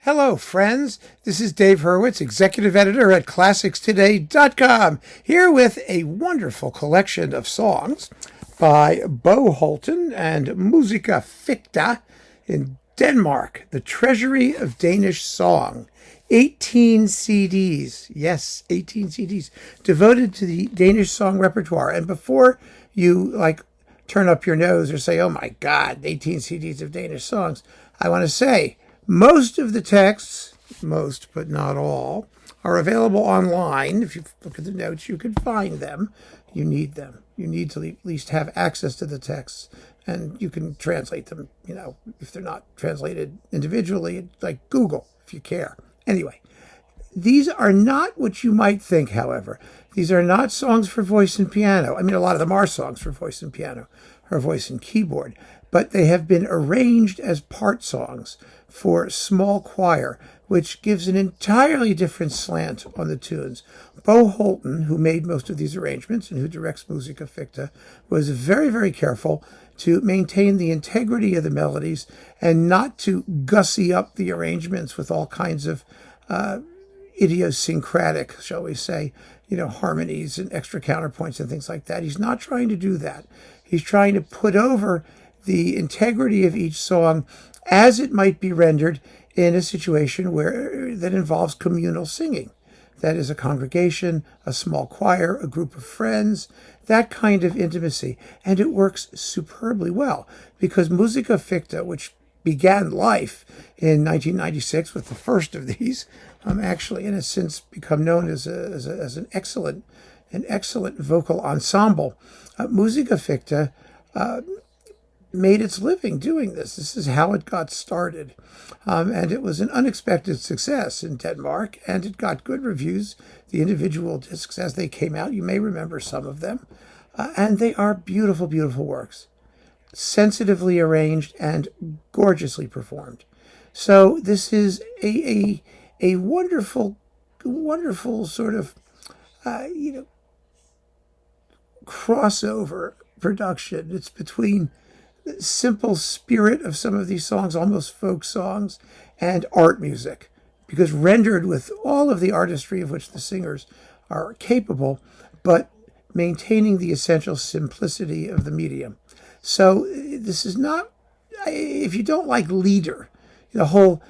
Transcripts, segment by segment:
Hello, friends. This is Dave Hurwitz, executive editor at ClassicsToday.com, here with a wonderful collection of songs by Bo Holten and Musica Ficta in Denmark, the Treasury of Danish Song. 18 CDs, yes, 18 CDs, devoted to the Danish song repertoire. And before you, turn up your nose or say, oh my God, 18 CDs of Danish songs, I want to say, most of the texts, most but not all, are available online. If you look at the notes, you can find them. You need them. You need to at least have access to the texts, and you can translate them, if they're not translated individually, like Google, if you care. Anyway, these are not what you might think, however. These are not songs for voice and piano. I mean, a lot of them are songs for voice and piano, or voice and keyboard, but they have been arranged as part songs for small choir, which gives an entirely different slant on the tunes. Bo Holten, who made most of these arrangements and who directs Musica Ficta, was very, very careful to maintain the integrity of the melodies and not to gussy up the arrangements with all kinds of idiosyncratic, shall we say, harmonies and extra counterpoints and things like that. He's not trying to do that. He's trying to put over the integrity of each song as it might be rendered in a situation that involves communal singing. That is, a congregation, a small choir, a group of friends, that kind of intimacy. And it works superbly well because Musica Ficta, which began life in 1996 with the first of these, actually, and has since become known as an excellent vocal ensemble. Musica Ficta made its living doing this. This is how it got started. And it was an unexpected success in Denmark, and it got good reviews. The individual discs as they came out, you may remember some of them. And they are beautiful, beautiful works, sensitively arranged and gorgeously performed. So this is a wonderful, wonderful sort of, crossover production. It's between the simple spirit of some of these songs, almost folk songs, and art music, because rendered with all of the artistry of which the singers are capable, but maintaining the essential simplicity of the medium. So this is not, if you don't like Lieder, the whole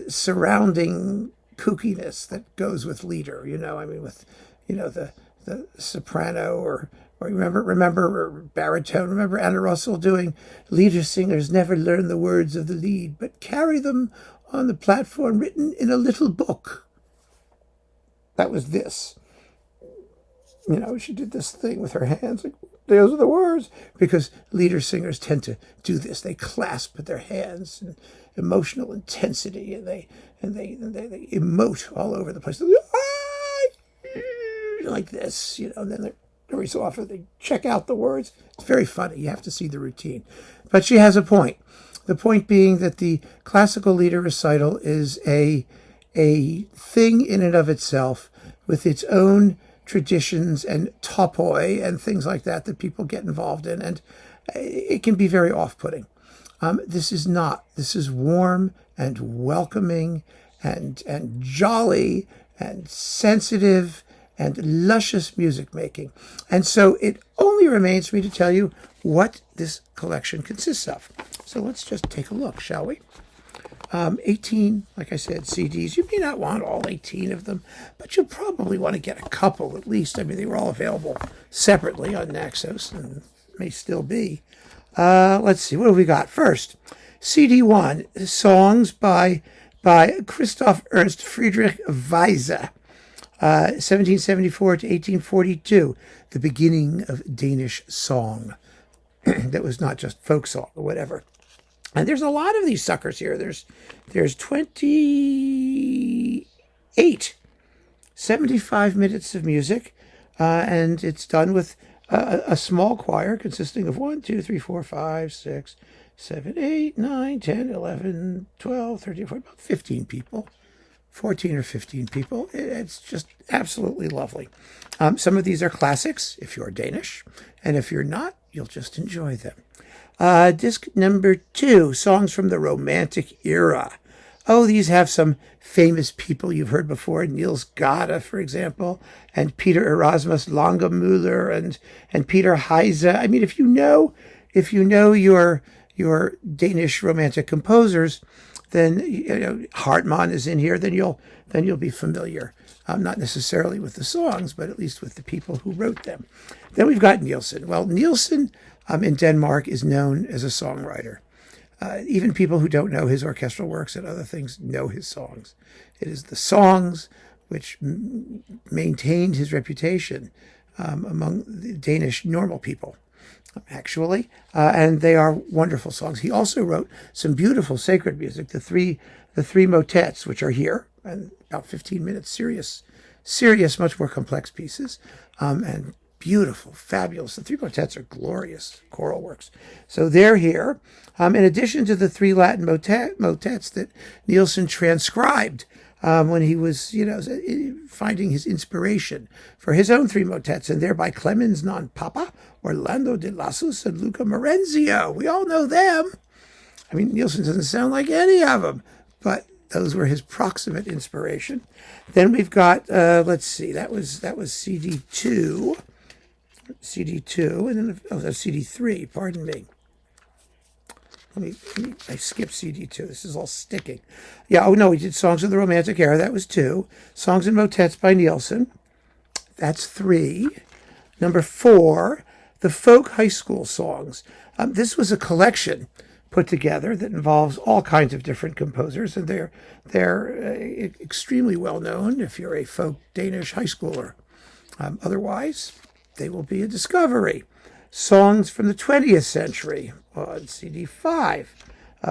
surrounding kookiness that goes with Lieder, with, the soprano or remember baritone. Remember Anna Russell doing Lieder singers never learn the words of the lead, but carry them on the platform written in a little book. That was this. She did this thing with her hands. Those are the words. Because Lieder singers tend to do this. They clasp their hands in emotional intensity, and they emote all over the place. Like this, and then every so often they check out the words. It's very funny. You have to see the routine. But she has a point. The point being that the classical Lieder recital is a thing in and of itself with its own traditions and topoi and things like that people get involved in. And it can be very off-putting. This is not. This is warm and welcoming and jolly and sensitive and luscious music making. And so it only remains for me to tell you what this collection consists of. So let's just take a look, shall we? 18, like I said, CDs. You may not want all 18 of them, but you'll probably want to get a couple at least. I mean, they were all available separately on Naxos and may still be. Let's see, what have we got? First, CD 1, songs by Christoph Ernst Friedrich Weise. 1774 to 1842, the beginning of Danish song. That was not just folk song or whatever. And there's a lot of these suckers here. There's 28, 75 minutes of music, and it's done with a small choir consisting of 1, 2, 3, 4, 5, 6, 7, 8, 9, 10, 11, 12, 13, 14, about 15 people. 14 or 15 people. It's just absolutely lovely. Some of these are classics if you're Danish, and if you're not, you'll just enjoy them. Disc number 2, songs from the Romantic era. Oh, these have some famous people you've heard before. Niels Gade, for example, and Peter Erasmus Langemüller and Peter Heise. I mean, if you know your Danish romantic composers, then Hartmann is in here. Then you'll be familiar, not necessarily with the songs, but at least with the people who wrote them. Then we've got Nielsen. Well, Nielsen in Denmark is known as a songwriter. Even people who don't know his orchestral works and other things know his songs. It is the songs which maintained his reputation among the Danish normal people, actually, and they are wonderful songs. He also wrote some beautiful sacred music, the three motets, which are here, and about 15 minutes, serious, much more complex pieces, and beautiful, fabulous. The three motets are glorious choral works. So they're here. In addition to the three Latin motets that Nielsen transcribed when he was, finding his inspiration for his own three motets, and thereby Clemens non Papa, Orlando de Lassus, and Luca Marenzio. We all know them. I mean, Nielsen doesn't sound like any of them, but those were his proximate inspiration. Then we've got, let's see, that was CD2, and then that's CD3. Pardon me. I skipped CD2. This is all sticking. Yeah. Oh no, we did Songs of the Romantic Era. That was 2. Songs and Motets by Nielsen. That's 3. Number 4, the folk high school songs. This was a collection put together that involves all kinds of different composers, and they're extremely well known if you're a folk Danish high schooler. Otherwise, they will be a discovery. Songs from the 20th century on CD 5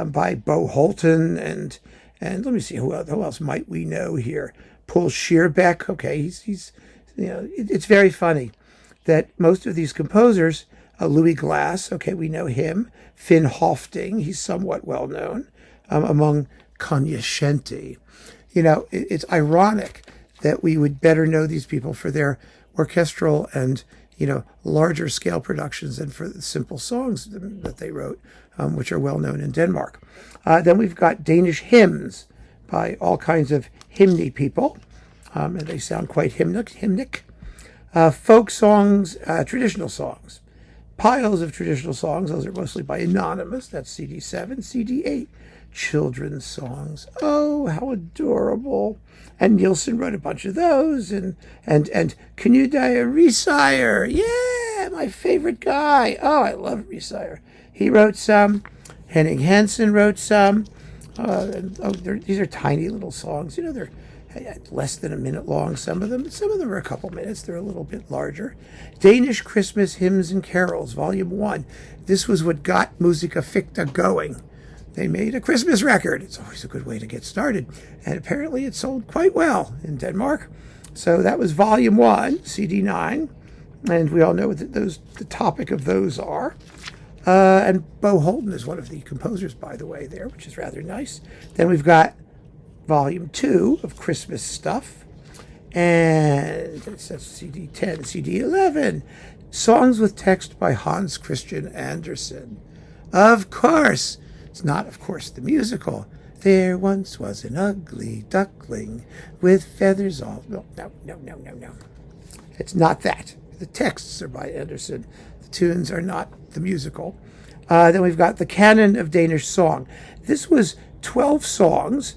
by Bo Holten and let me see who else might we know here. Paul Scheerbeck. Okay, he's it's very funny that most of these composers, Louis Glass, okay, we know him. Finn Hofting, he's somewhat well known among cognoscenti. It's ironic that we would better know these people for their orchestral and larger scale productions than for the simple songs that they wrote, which are well known in Denmark. Then we've got Danish hymns by all kinds of hymny people, and they sound quite hymnic. Folk songs, traditional songs, piles of traditional songs. Those are mostly by Anonymous. That's CD 7, CD 8. Children's songs. Oh, how adorable. And Nielsen wrote a bunch of those. And Knud Riesire. Yeah, my favorite guy. Oh, I love Riesire. He wrote some. Henning Hansen wrote some. These are tiny little songs. They're less than a minute long, some of them. Some of them are a couple minutes. They're a little bit larger. Danish Christmas Hymns and Carols, Volume 1. This was what got Musica Ficta going. They made a Christmas record. It's always a good way to get started. And apparently it sold quite well in Denmark. So that was Volume 1, CD 9. And we all know what the topic of those are. And Bo Holten is one of the composers, by the way, there, which is rather nice. Then we've got Volume 2 of Christmas stuff. And that's CD 10, CD 11. Songs with text by Hans Christian Andersen. Of course. It's not, of course, the musical. There once was an ugly duckling with feathers all... No. It's not that. The texts are by Andersen. The tunes are not the musical. Then we've got the Canon of Danish Song. This was 12 songs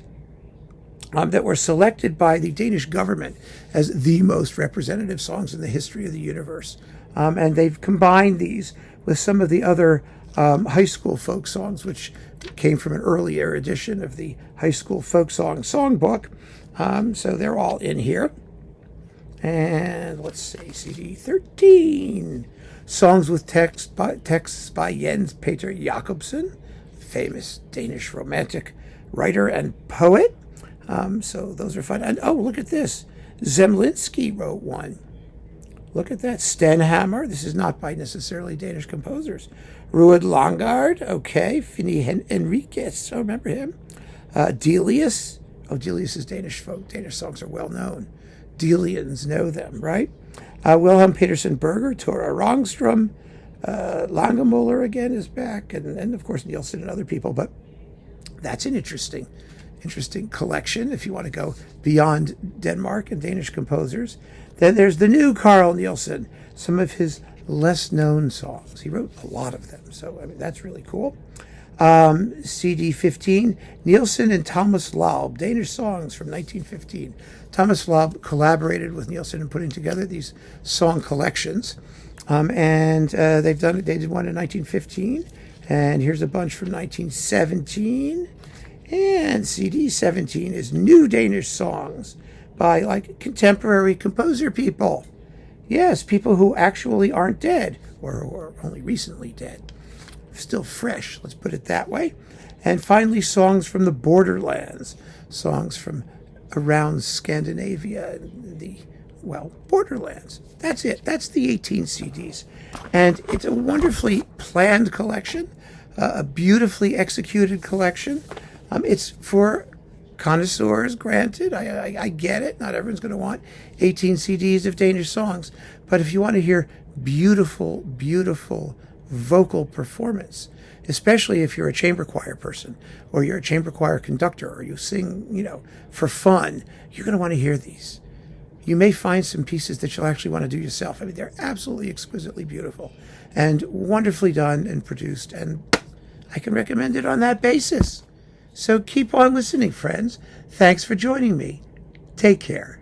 that were selected by the Danish government as the most representative songs in the history of the universe. And they've combined these with some of the other high school folk songs, which came from an earlier edition of the High School Folk Song Songbook. So they're all in here. And let's see, CD 13. Songs with texts by Jens Peter Jacobsen, famous Danish romantic writer and poet. So those are fun. And oh, look at this. Zemlinsky wrote one. Look at that. Stenhammer. This is not by necessarily Danish composers. Ruud Langard. Okay. Finny Enriquez. Oh, remember him. Delius. Oh, Delius is Danish folk. Danish songs are well known. Delians know them, right? Wilhelm Petersen Berger. Tora Rangstrom. Langemüller again is back. And of course, Nielsen and other people. But that's an interesting interesting collection if you want to go beyond Denmark and Danish composers. Then there's the new Carl Nielsen, some of his less known songs. He wrote a lot of them, so I mean that's really cool. CD 15, Nielsen and Thomas Laub, Danish songs from 1915. Thomas Laub collaborated with Nielsen in putting together these song collections, and they did one in 1915, and here's a bunch from 1917. And CD 17 is new Danish songs by like contemporary composer people. Yes, people who actually aren't dead or only recently dead. Still fresh, let's put it that way. And finally, songs from the borderlands, songs from around Scandinavia and the, well, borderlands. That's it. That's the 18 CDs. And it's a wonderfully planned collection, a beautifully executed collection. It's for connoisseurs, granted. I get it. Not everyone's going to want 18 CDs of Danish songs. But if you want to hear beautiful, beautiful vocal performance, especially if you're a chamber choir person or you're a chamber choir conductor or you sing, for fun, you're going to want to hear these. You may find some pieces that you'll actually want to do yourself. I mean, they're absolutely exquisitely beautiful and wonderfully done and produced, and I can recommend it on that basis. So keep on listening, friends. Thanks for joining me. Take care.